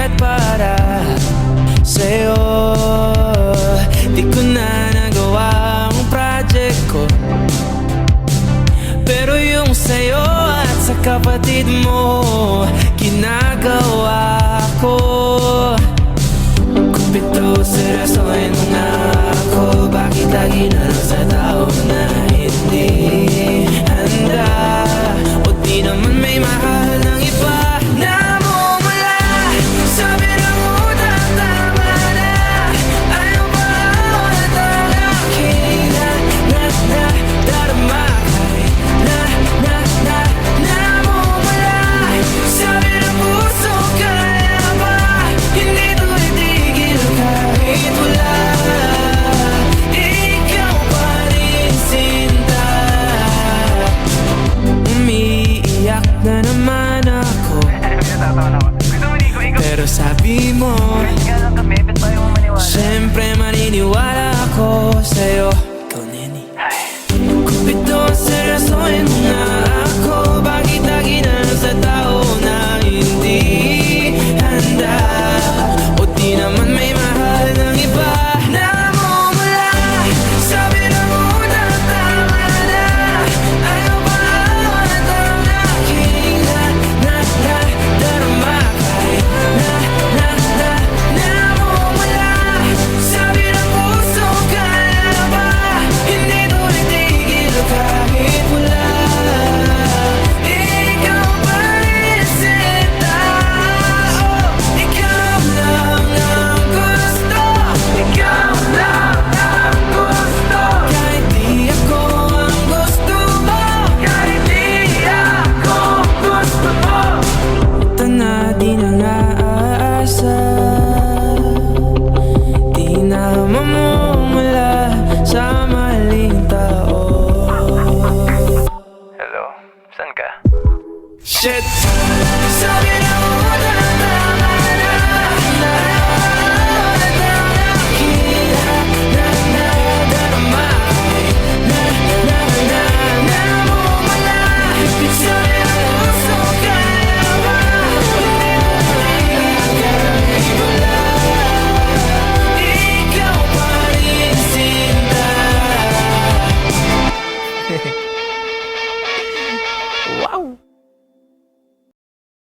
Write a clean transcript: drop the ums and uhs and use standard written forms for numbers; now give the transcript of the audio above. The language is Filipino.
bigat para sa'yo. Di ko na nagawa ang project ko, pero yung sa'yo at sa kapatid mo ginagawa ko. Kupito, seryosohin mo nga ako. Bakit lagi na lang sa tao na hindi handa? O di naman may mahal ng iba na mumula sa birang utak, tama na. Ayaw ba at ang aking darama kahit namumula sa birang puso. Kaya ba hindi to itigil kahit wala? Ikaw pa rin sinta. Umiiyak na naman ako, pero sabi mo siyempre maniniwala ako sa'yo. Ikaw, Neni. Kupito, seryosohin mo nga ako. Bakit lagi na lang sa tao na hindi handa? O di naman may mahal ng iba na mumula sa birang utak, tama na. Ayaw ba at ang aking darama kahit namumula sa birang puso. Kaya ba hindi to itigil kahit wala? Ikaw pa rin sinta. Oh, ikaw lang ang gusto. Ikaw lang ang gusto. Kahit di ako ang gusto mo. Kahit di ako gusto mo. Ito na di na naasa.